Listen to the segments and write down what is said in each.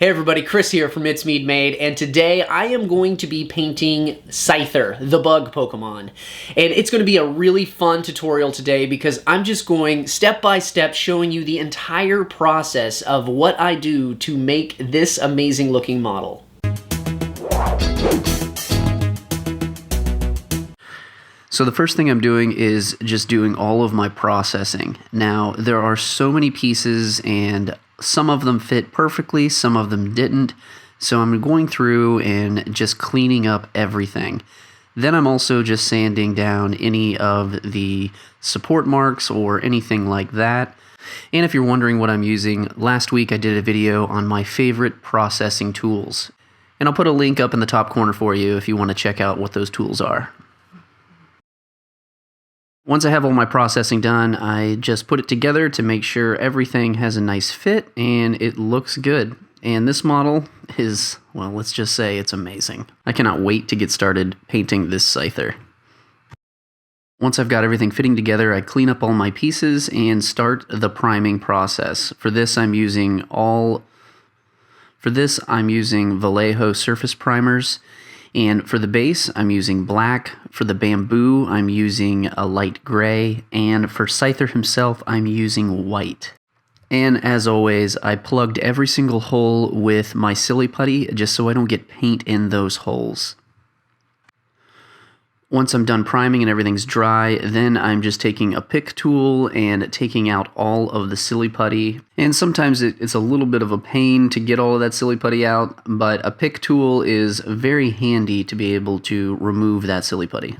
Hey everybody, Chris here from It's Mead Made, and today I am going to be painting Scyther, the bug Pokemon. And it's going to be a really fun tutorial today because I'm just going step by step showing you the entire process of what I do to make this amazing looking model. So the first thing I'm doing is just doing all of my processing. Now, there are so many pieces and some of them fit perfectly, some of them didn't. So I'm going through and just cleaning up everything. Then I'm also just sanding down any of the support marks or anything like that. And if you're wondering what I'm using, last week I did a video on my favorite processing tools. And I'll put a link up in the top corner for you if you want to check out what those tools are. Once I have all my processing done, I just put it together to make sure everything has a nice fit and it looks good. And this model is, well, let's just say it's amazing. I cannot wait to get started painting this Scyther. Once I've got everything fitting together, I clean up all my pieces and start the priming process. For this, I'm using Vallejo surface primers. And for the base, I'm using black. For the bamboo, I'm using a light gray. And for Scyther himself, I'm using white. And as always, I plugged every single hole with my silly putty just so I don't get paint in those holes. Once I'm done priming and everything's dry, then I'm just taking a pick tool and taking out all of the silly putty. And sometimes it's a little bit of a pain to get all of that silly putty out, but a pick tool is very handy to be able to remove that silly putty.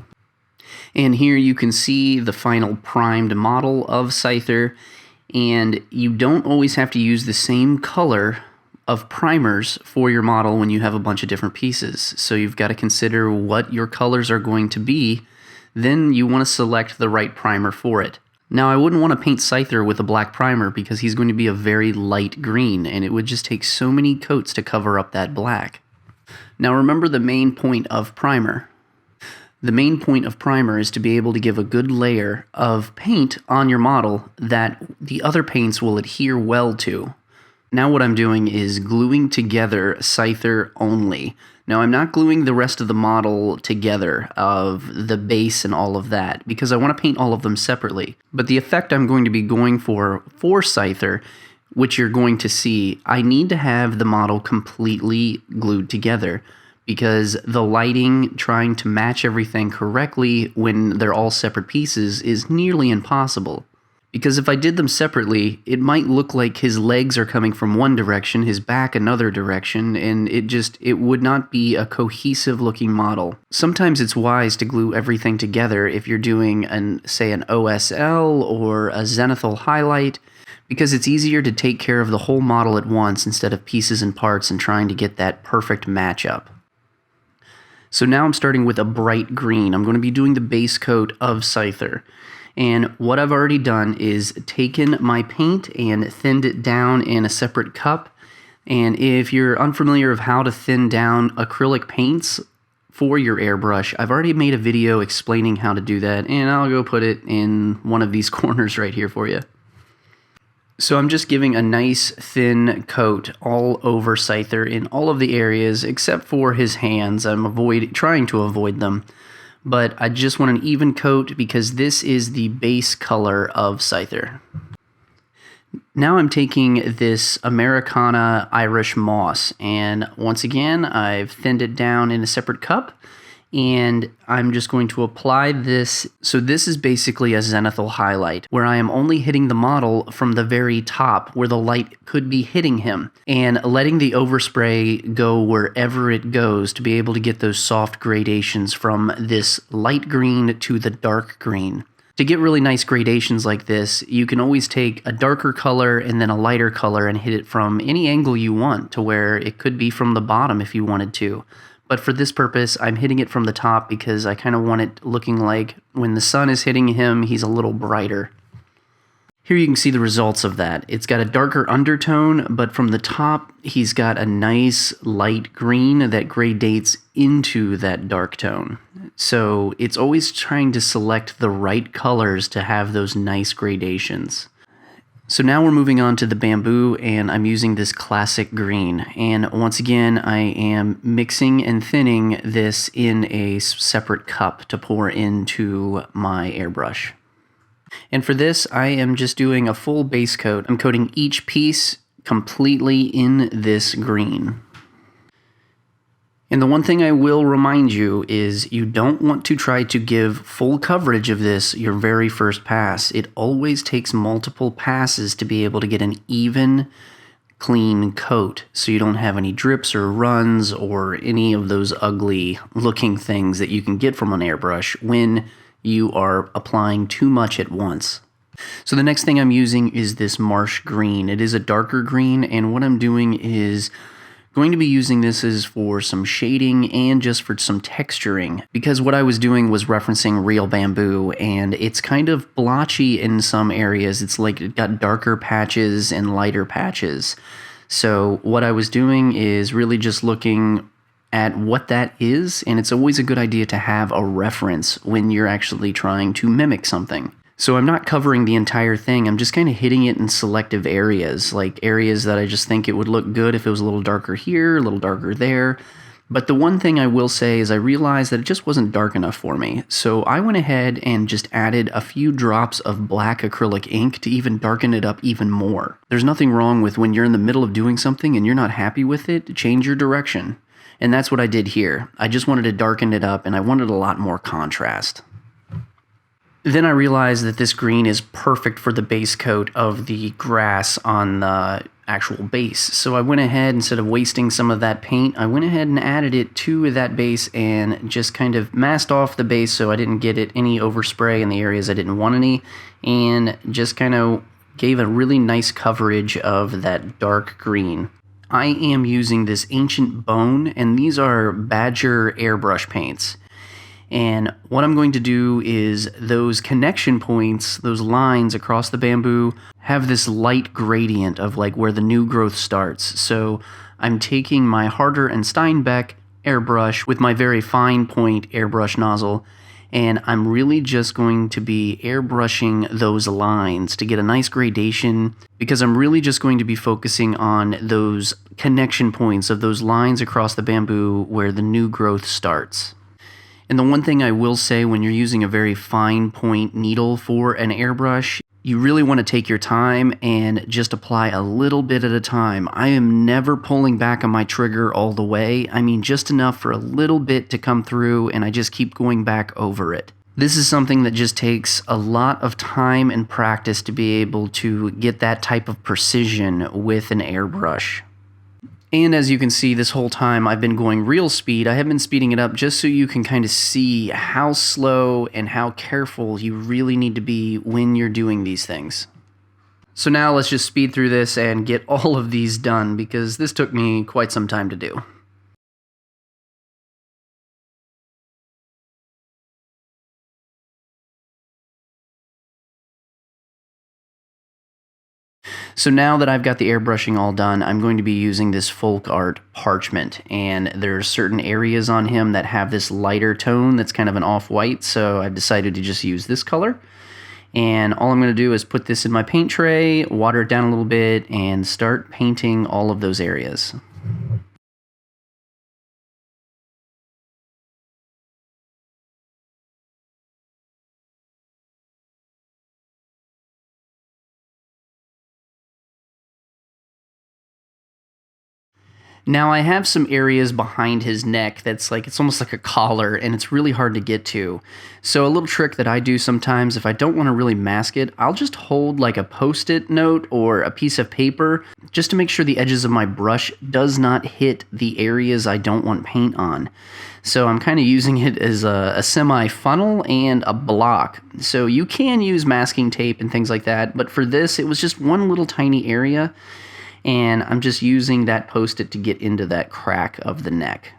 And here you can see the final primed model of Scyther, and you don't always have to use the same color of primers for your model when you have a bunch of different pieces. So you've got to consider what your colors are going to be. Then you want to select the right primer for it. Now, I wouldn't want to paint Scyther with a black primer because he's going to be a very light green, and it would just take so many coats to cover up that black. Now, remember the main point of primer. The main point of primer is to be able to give a good layer of paint on your model that the other paints will adhere well to. Now what I'm doing is gluing together Scyther only. Now I'm not gluing the rest of the model together of the base and all of that because I want to paint all of them separately. But the effect I'm going to be going for Scyther, which you're going to see, I need to have the model completely glued together because the lighting, trying to match everything correctly when they're all separate pieces is nearly impossible. Because if I did them separately, it might look like his legs are coming from one direction, his back another direction, and it would not be a cohesive looking model. Sometimes it's wise to glue everything together if you're doing say an OSL or a zenithal highlight, because it's easier to take care of the whole model at once instead of pieces and parts and trying to get that perfect matchup. So now I'm starting with a bright green. I'm going to be doing the base coat of Scyther. And what I've already done is taken my paint and thinned it down in a separate cup. And if you're unfamiliar of how to thin down acrylic paints for your airbrush, I've already made a video explaining how to do that, and I'll go put it in one of these corners right here for you. So I'm just giving a nice thin coat all over Scyther in all of the areas except for his hands. I'm trying to avoid them. But I just want an even coat because this is the base color of Scyther. Now I'm taking this Americana Irish moss, and once again I've thinned it down in a separate cup, and I'm just going to apply this. So this is basically a zenithal highlight where I am only hitting the model from the very top where the light could be hitting him and letting the overspray go wherever it goes to be able to get those soft gradations from this light green to the dark green. To get really nice gradations like this, you can always take a darker color and then a lighter color and hit it from any angle you want to where it could be from the bottom if you wanted to. But for this purpose, I'm hitting it from the top because I kind of want it looking like when the sun is hitting him, he's a little brighter. Here you can see the results of that. It's got a darker undertone, but from the top, he's got a nice light green that gradates into that dark tone. So it's always trying to select the right colors to have those nice gradations. So now we're moving on to the bamboo, and I'm using this classic green. And once again, I am mixing and thinning this in a separate cup to pour into my airbrush. And for this, I am just doing a full base coat. I'm coating each piece completely in this green. And the one thing I will remind you is you don't want to try to give full coverage of this your very first pass. It always takes multiple passes to be able to get an even, clean coat so you don't have any drips or runs or any of those ugly looking things that you can get from an airbrush when you are applying too much at once. So the next thing I'm using is this marsh green. It is a darker green, and what I'm doing is going to be using this as for some shading and just for some texturing, because what I was doing was referencing real bamboo, and it's kind of blotchy in some areas. It's like it got darker patches and lighter patches. So what I was doing is really just looking at what that is, and it's always a good idea to have a reference when you're actually trying to mimic something. So I'm not covering the entire thing, I'm just kind of hitting it in selective areas, like areas that I just think it would look good if it was a little darker here, a little darker there. But the one thing I will say is I realized that it just wasn't dark enough for me. So I went ahead and just added a few drops of black acrylic ink to even darken it up even more. There's nothing wrong with when you're in the middle of doing something and you're not happy with it, change your direction. And that's what I did here. I just wanted to darken it up, and I wanted a lot more contrast. Then I realized that this green is perfect for the base coat of the grass on the actual base. So I went ahead, instead of wasting some of that paint, I went ahead and added it to that base and just kind of masked off the base so I didn't get it any overspray in the areas I didn't want any, and just kind of gave a really nice coverage of that dark green. I am using this Ancient Bone, and these are Badger airbrush paints. And what I'm going to do is those connection points, those lines across the bamboo, have this light gradient of like where the new growth starts. So I'm taking my Harder and Steinbeck airbrush with my very fine point airbrush nozzle, and I'm really just going to be airbrushing those lines to get a nice gradation, because I'm really just going to be focusing on those connection points of those lines across the bamboo where the new growth starts. And the one thing I will say, when you're using a very fine point needle for an airbrush, you really want to take your time and just apply a little bit at a time. I am never pulling back on my trigger all the way. I mean, just enough for a little bit to come through, and I just keep going back over it. This is something that just takes a lot of time and practice to be able to get that type of precision with an airbrush. And as you can see, this whole time I've been going real speed. I have been speeding it up just so you can kind of see how slow and how careful you really need to be when you're doing these things. So now let's just speed through this and get all of these done, because this took me quite some time to do. So now that I've got the airbrushing all done, I'm going to be using this folk art parchment, and there's certain areas on him that have this lighter tone that's kind of an off-white, so I've decided to just use this color. And all I'm going to do is put this in my paint tray, water it down a little bit, and start painting all of those areas. Now I have some areas behind his neck that's like, it's almost like a collar, and it's really hard to get to. So a little trick that I do sometimes, if I don't want to really mask it, I'll just hold like a Post-it note or a piece of paper just to make sure the edges of my brush does not hit the areas I don't want paint on. So I'm kind of using it as a semi-funnel and a block. So you can use masking tape and things like that, but for this it was just one little tiny area, and I'm just using that Post-it to get into that crack of the neck.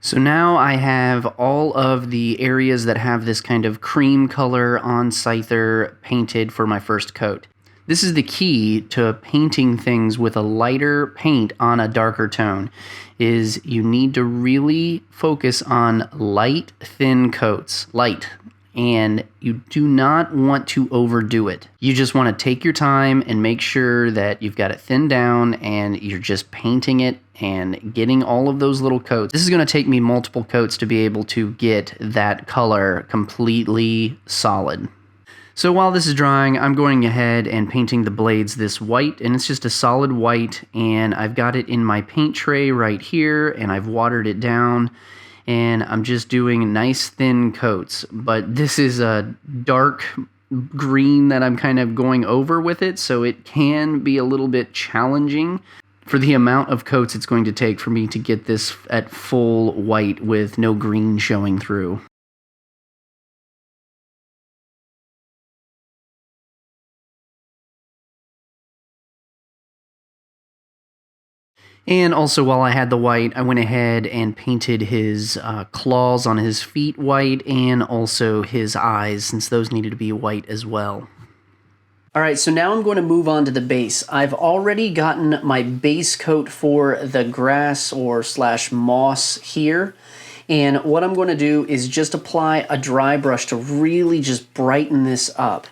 So now I have all of the areas that have this kind of cream color on Scyther painted for my first coat. This is the key to painting things with a lighter paint on a darker tone, is you need to really focus on light, thin coats. Light. And you do not want to overdo it. You just want to take your time and make sure that you've got it thinned down and you're just painting it and getting all of those little coats. This is going to take me multiple coats to be able to get that color completely solid. So while this is drying, I'm going ahead and painting the blades this white, and it's just a solid white, and I've got it in my paint tray right here, and I've watered it down, and I'm just doing nice thin coats. But this is a dark green that I'm kind of going over with it, so it can be a little bit challenging for the amount of coats it's going to take for me to get this at full white with no green showing through. And also, while I had the white, I went ahead and painted his claws on his feet white, and also his eyes, since those needed to be white as well. Alright, so now I'm going to move on to the base. I've already gotten my base coat for the grass or slash moss here. And what I'm going to do is just apply a dry brush to really just brighten this up.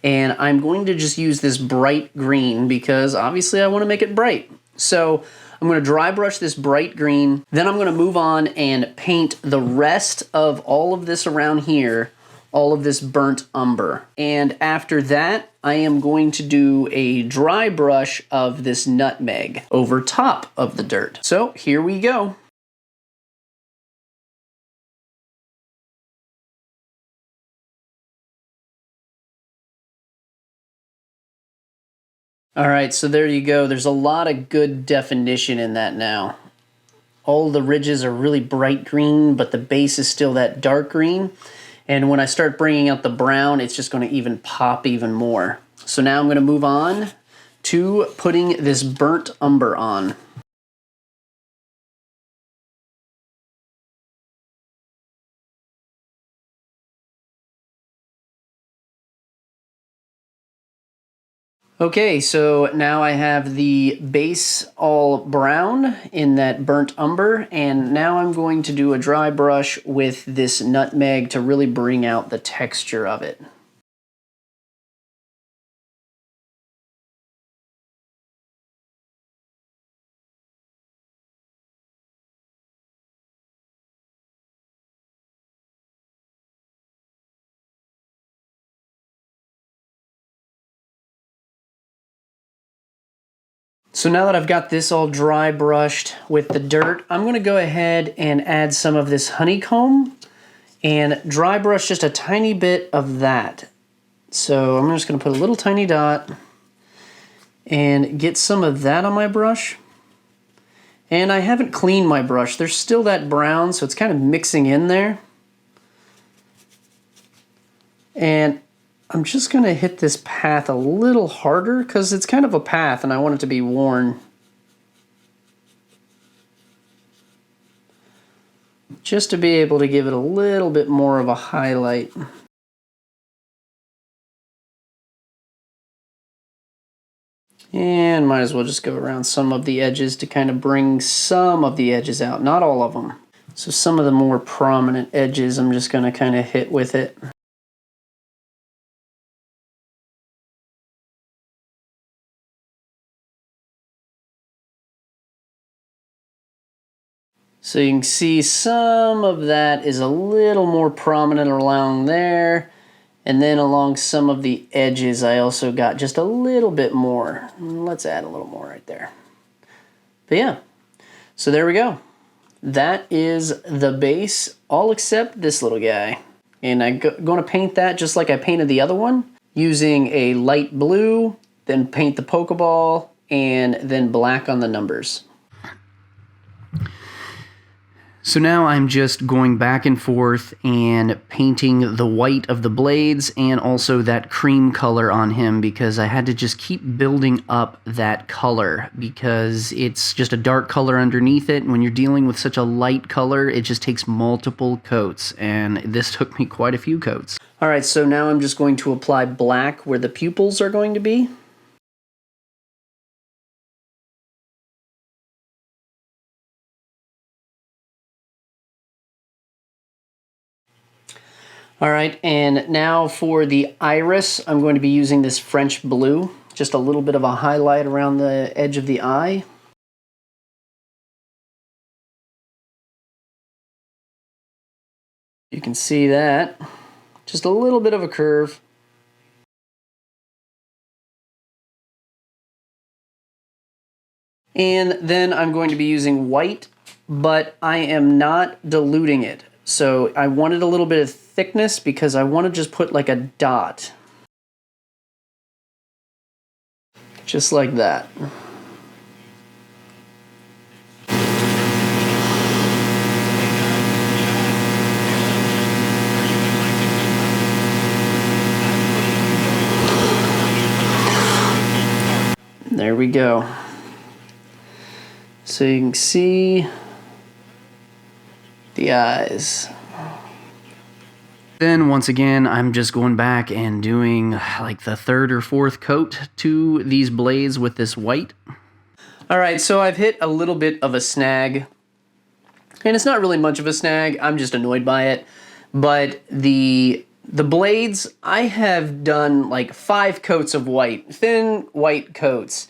And I'm going to just use this bright green because obviously I want to make it bright. So I'm going to dry brush this bright green, then I'm going to move on and paint the rest of all of this around here, all of this burnt umber. And after that, I am going to do a dry brush of this nutmeg over top of the dirt. So here we go. Alright, so there you go. There's a lot of good definition in that now. All the ridges are really bright green, but the base is still that dark green. And when I start bringing out the brown, it's just going to even pop even more. So now I'm going to move on to putting this burnt umber on. Okay, so now I have the base all brown in that burnt umber, and now I'm going to do a dry brush with this nutmeg to really bring out the texture of it. So now that I've got this all dry brushed with the dirt, I'm going to go ahead and add some of this honeycomb and dry brush just a tiny bit of that. So I'm just going to put a little tiny dot and get some of that on my brush. And I haven't cleaned my brush. There's still that brown, so it's kind of mixing in there. And I'm just going to hit this path a little harder because it's kind of a path and I want it to be worn. Just to be able to give it a little bit more of a highlight. And might as well just go around some of the edges to kind of bring some of the edges out, not all of them. So some of the more prominent edges I'm just going to kind of hit with it. So you can see some of that is a little more prominent along there. And then along some of the edges, I also got just a little bit more. Let's add a little more right there. But yeah, so there we go. That is the base, all except this little guy. And I'm going to paint that just like I painted the other one, using a light blue, then paint the Pokeball, and then black on the numbers. So now I'm just going back and forth and painting the white of the blades and also that cream color on him because I had to just keep building up that color because it's just a dark color underneath it. And when you're dealing with such a light color, it just takes multiple coats, and this took me quite a few coats. All right, so now I'm just going to apply black where the pupils are going to be. All right, and now for the iris, I'm going to be using this French blue, just a little bit of a highlight around the edge of the eye. You can see that, just a little bit of a curve. And then I'm going to be using white, but I am not diluting it. So I wanted a little bit of thickness because I want to just put like a dot. Just like that. There we go. So you can see the eyes. Then once again, I'm just going back and doing like the third or fourth coat to these blades with this white. All right, so I've hit a little bit of a snag. And it's not really much of a snag, I'm just annoyed by it. But the blades, I have done like 5 coats of white, thin white coats,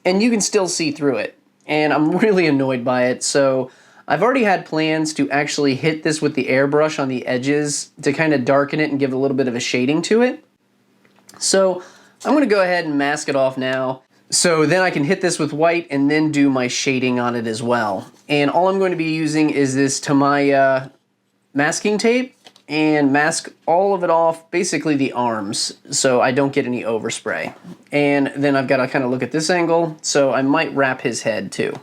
and you can still see through it. And I'm really annoyed by it, so I've already had plans to actually hit this with the airbrush on the edges to kind of darken it and give a little bit of a shading to it. So I'm going to go ahead and mask it off now. So then I can hit this with white and then do my shading on it as well. And all I'm going to be using is this Tamiya masking tape and mask all of it off, basically the arms, so I don't get any overspray. And then I've got to kind of look at this angle, so I might wrap his head too.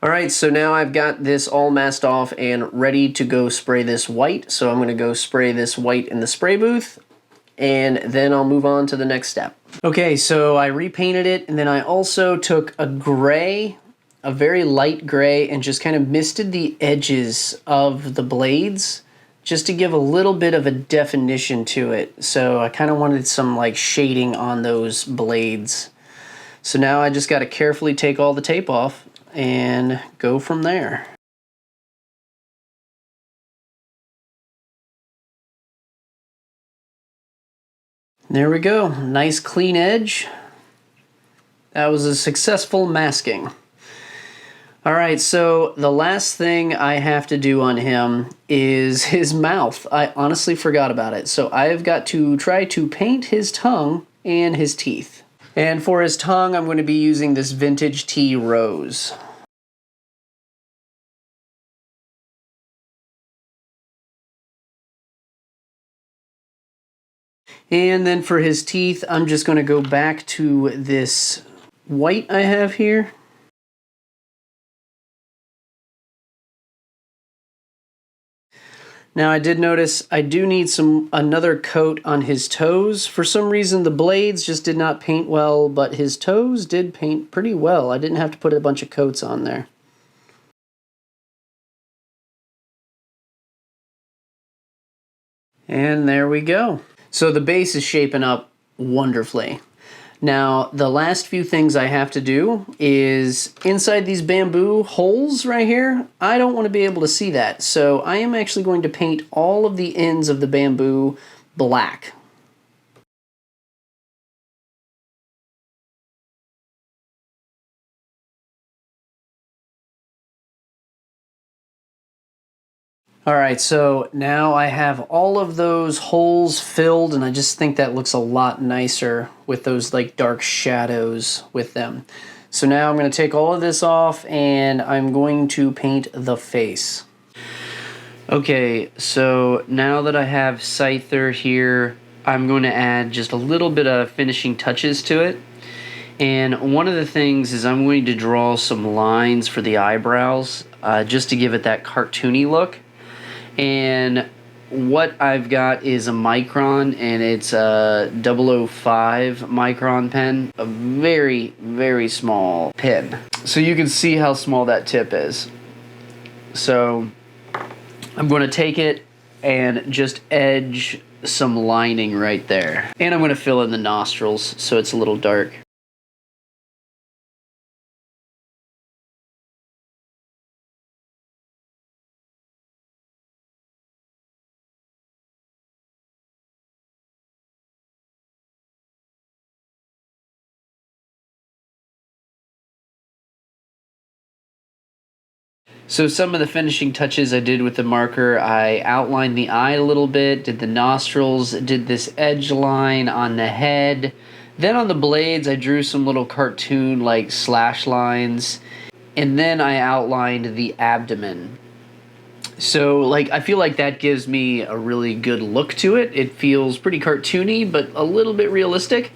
Alright, so now I've got this all masked off and ready to go spray this white. So I'm going to go spray this white in the spray booth, and then I'll move on to the next step. Okay, so I repainted it, and then I also took a gray, a very light gray, and just kind of misted the edges of the blades just to give a little bit of a definition to it. So I kind of wanted some like shading on those blades. So now I just got to carefully take all the tape off and go from there. There we go, nice clean edge. That was a successful masking. Alright, so the last thing I have to do on him is his mouth. I honestly forgot about it. So I've got to try to paint his tongue and his teeth. And for his tongue, I'm going to be using this Vintage Tea Rose. And then for his teeth, I'm just going to go back to this white I have here. Now I did notice I do need another coat on his toes. For some reason the blades just did not paint well, but his toes did paint pretty well. I didn't have to put a bunch of coats on there. And there we go. So the base is shaping up wonderfully. Now, the last few things I have to do is inside these bamboo holes right here, I don't want to be able to see that. So I am actually going to paint all of the ends of the bamboo black. Alright, so now I have all of those holes filled, and I just think that looks a lot nicer with those like dark shadows with them. So now I'm going to take all of this off and I'm going to paint the face. Okay, so now that I have Scyther here, I'm going to add just a little bit of finishing touches to it. And one of the things is I'm going to draw some lines for the eyebrows just to give it that cartoony look. And what I've got is a micron, and it's a 005 micron pen, a very, very small pen. So you can see how small that tip is. So I'm going to take it and just edge some lining right there. And I'm going to fill in the nostrils so it's a little dark. So some of the finishing touches I did with the marker, I outlined the eye a little bit, did the nostrils, did this edge line on the head. Then on the blades, I drew some little cartoon-like slash lines. And then I outlined the abdomen. So, like, I feel like that gives me a really good look to it. It feels pretty cartoony, but a little bit realistic.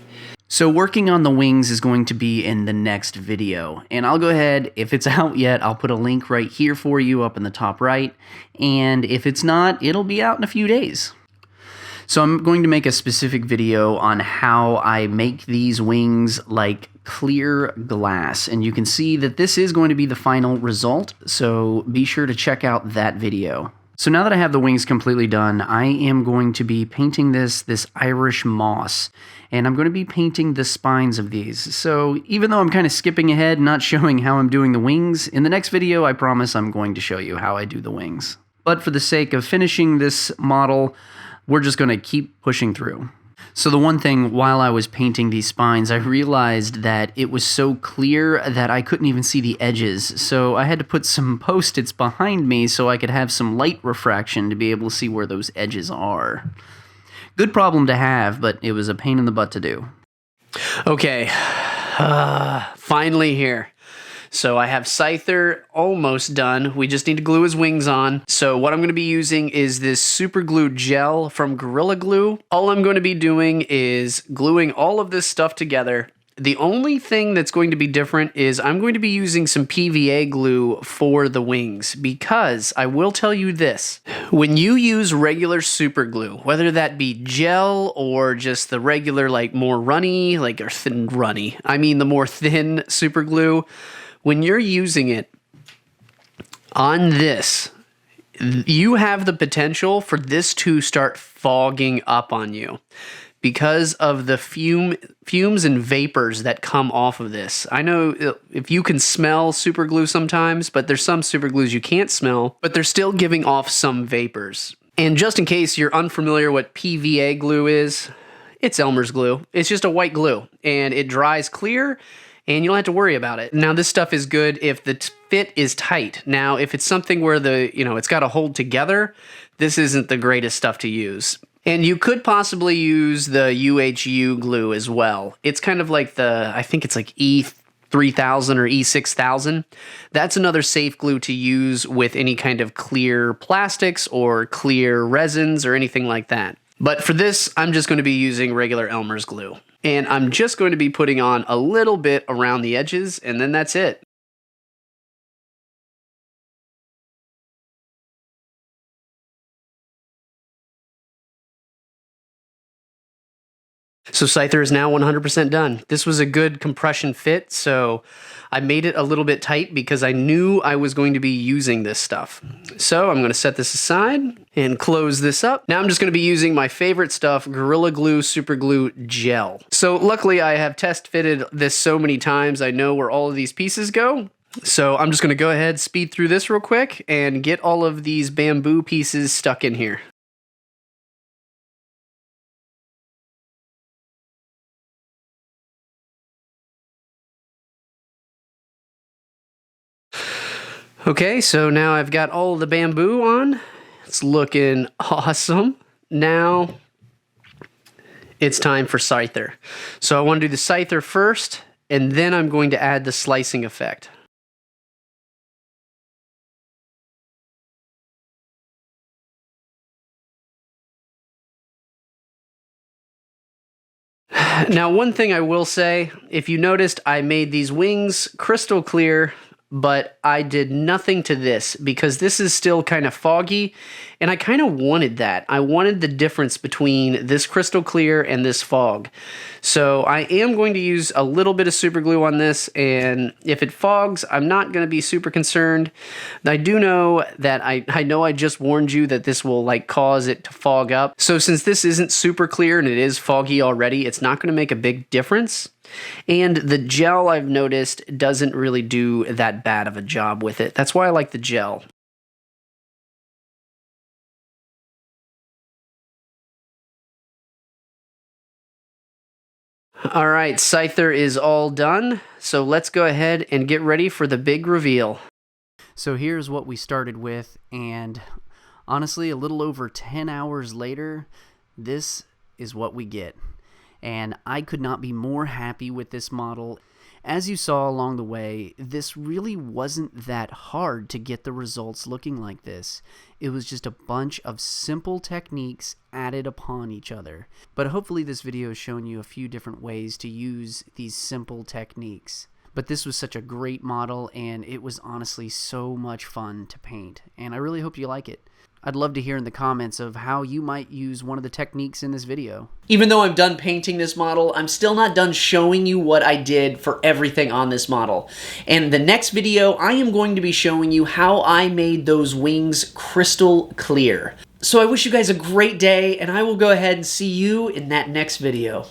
So working on the wings is going to be in the next video, and I'll go ahead, if it's out yet, I'll put a link right here for you up in the top right, and if it's not, it'll be out in a few days. So I'm going to make a specific video on how I make these wings like clear glass, and you can see that this is going to be the final result, so be sure to check out that video. So now that I have the wings completely done, I am going to be painting this Irish moss, and I'm going to be painting the spines of these. So even though I'm kind of skipping ahead, not showing how I'm doing the wings, in the next video I promise I'm going to show you how I do the wings. But for the sake of finishing this model, we're just going to keep pushing through. So the one thing, while I was painting these spines, I realized that it was so clear that I couldn't even see the edges. So I had to put some post-its behind me so I could have some light refraction to be able to see where those edges are. Good problem to have, but it was a pain in the butt to do. Okay, finally here. So I have Scyther almost done. We just need to glue his wings on. So what I'm going to be using is this super glue gel from Gorilla Glue. All I'm going to be doing is gluing all of this stuff together. The only thing that's going to be different is I'm going to be using some PVA glue for the wings, because I will tell you this. When you use regular super glue, whether that be gel or just the regular, like more runny, like or thin runny, I mean the more thin super glue, when you're using it on this, you have the potential for this to start fogging up on you because of the fumes and vapors that come off of this. I know if you can smell super glue sometimes, but there's some super glues you can't smell, but they're still giving off some vapors. And just in case you're unfamiliar what PVA glue is, it's Elmer's glue. It's just a white glue, and it dries clear, and you don't have to worry about it. Now, this stuff is good if the fit is tight. Now, if it's something where it's got to hold together, this isn't the greatest stuff to use. And you could possibly use the UHU glue as well. It's kind of like I think it's like E3000 or E6000. That's another safe glue to use with any kind of clear plastics or clear resins or anything like that. But for this, I'm just going to be using regular Elmer's glue. And I'm just going to be putting on a little bit around the edges, and then that's it. So Scyther is now 100% done. This was a good compression fit, so I made it a little bit tight because I knew I was going to be using this stuff. So I'm going to set this aside and close this up. Now I'm just going to be using my favorite stuff, Gorilla Glue Super Glue Gel. So luckily I have test fitted this so many times, I know where all of these pieces go. So I'm just going to go ahead, speed through this real quick, and get all of these bamboo pieces stuck in here. Okay, so now I've got all the bamboo on. It's looking awesome. Now it's time for Scyther. So I want to do the Scyther first, and then I'm going to add the slicing effect. Now, one thing I will say, if you noticed, I made these wings crystal clear. but I did nothing to this because this is still kind of foggy, and I kind of wanted that. I wanted the difference between this crystal clear and this fog. So I am going to use a little bit of super glue on this, and if it fogs, I'm not going to be super concerned. I do know that I know I just warned you that this will like cause it to fog up. So since this isn't super clear and it is foggy already, it's not going to make a big difference. And the gel, I've noticed, doesn't really do that bad of a job with it. That's why I like the gel. All right, Scyther is all done, so let's go ahead and get ready for the big reveal. So here's what we started with, and honestly, a little over 10 hours later, this is what we get. And I could not be more happy with this model. As you saw along the way, this really wasn't that hard to get the results looking like this. It was just a bunch of simple techniques added upon each other. But hopefully this video has shown you a few different ways to use these simple techniques. But this was such a great model, and it was honestly so much fun to paint. And I really hope you like it. I'd love to hear in the comments of how you might use one of the techniques in this video. Even though I'm done painting this model, I'm still not done showing you what I did for everything on this model. And the next video, I am going to be showing you how I made those wings crystal clear. So I wish you guys a great day, and I will go ahead and see you in that next video.